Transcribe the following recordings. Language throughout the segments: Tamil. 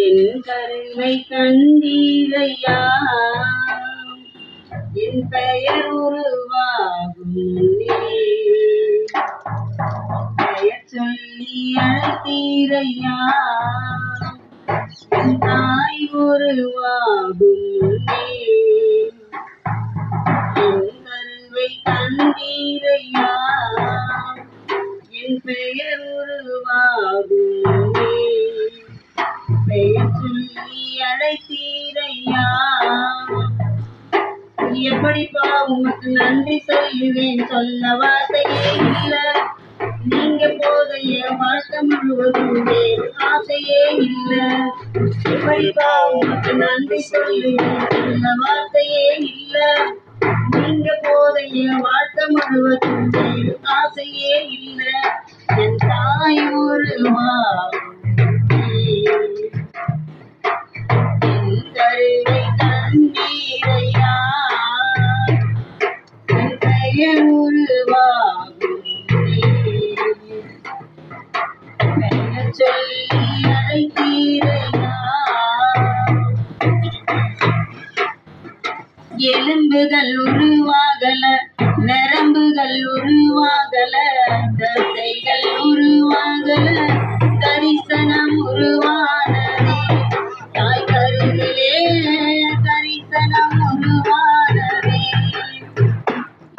என் கருணை கண்டீரையா, என் பெயர் உருவாகும் பெயர் சொல்லி அழைத்தீரையா, என் தாய் உருவாகும் என் கருவை கண்டீரையா, என் பெயர் உருவாகும் பெயர் சொல்லி அழைத்தீரையா. எப்படிப்பா உமக்கு நன்றி சொல்லுவேன், சொல்ல வார்த்தையே இல்ல. நீங்க போதைய வாழ்க்கை முழுவதும் வேறு ஆசையே இல்ல. எப்படிப்பா உமக்கு நன்றி சொல்லுவேன், சொல்ல வார்த்தையே இல்ல. நீங்க போதைய வாழ்க்கை முழுவதும் வேறு ஆசையே இல்ல. என் தாய் உருவா கருவை கண்டீரையா, என் பெயர் உருவாகும் பெயர் சொல்லி அழைத்தீரையா. எலும்புகள் உருவாகல, நரம்புகள் உருவாகல, தசைகள் உருவாகல, தரிசனம் உருவானதே. தாய் கருவிலே தரிசனம் உருவானதே.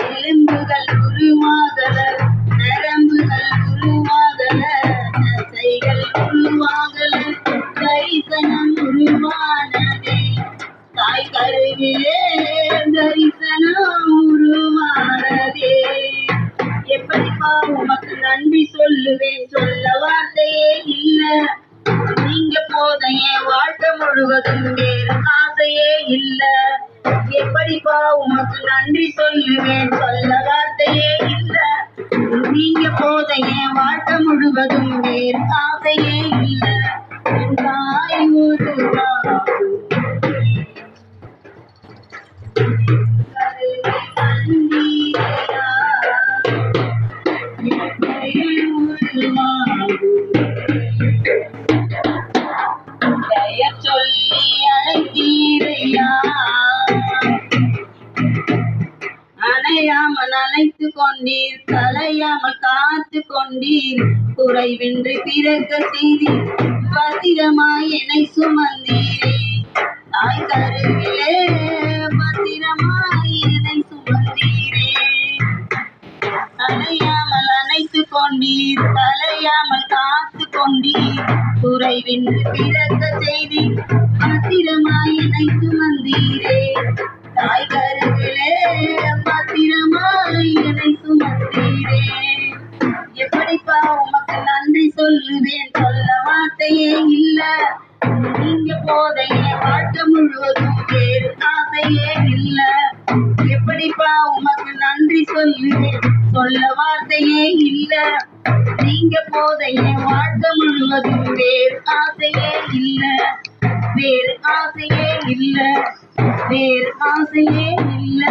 எலும்புகள் உருவாகல, நரம்புகள் உருவாகல, தசைகள் உருவாகல, தரிசனம் உருவானதே. தாய் கருவிலே தரிசனம் உருவானதே. எப்படிப்பா உமக்கு நன்றி சொல்லுவேன், சொல்ல வார்த்தையே இல்ல. நீங்க போதைய வாழ்க்கை முழுவதும் வேறு ஆசையே இல்ல. எப்படிப்பா உமக்கு நன்றி சொல்லுவேன், சொல்ல வார்த்தையே இல்ல. நீங்க போதைய வாழ்க்கை முழுவதும் வேறு ஆசையே இல்ல. என் தாய் உருவாகும் கருவை கண்டீரையா, என் பெயர் உருவாகும் பெயர் சொல்லி அழைத்தீரையா. அணையாமல் அணைத்து கொண்டீர், கலையாமல் காத்து கொண்டீர், குறைவின்றி பிறக்க செய்தீர், பத்திரமாய் என்னை சுமந்தீரே. தாய் கருவிலே பத்திரமாய் என்னை சுமந்தீரே. அணையாமல் அணைத்து கொண்டீர், கலையாமல் காத்து கொண்டீர், குறைவின்றி பிறக்க செய்தீர், பத்திரமாய் என்னை சுமந்தீரே. தாய் கருவிலே பத்திரமாய் என்னை சுமந்தீரே. எப்படிப்பா உமக்கு நன்றி சொல்லுவேன், சொல்ல வார்த்தையே இல்ல. நீங்க போதைய வாழ்க்கை முழுவதும் வேறு ஆசையே இல்ல. எப்படிப்பா உமக்கு நன்றி சொல்லுவேன், சொல்ல வார்த்தையே இல்ல. நீங்க போதைய வாழ்க்கை முழுவதும் வேறு ஆசையே இல்ல. வேறு ஆசையே இல்ல. வேறு ஆசையே இல்ல.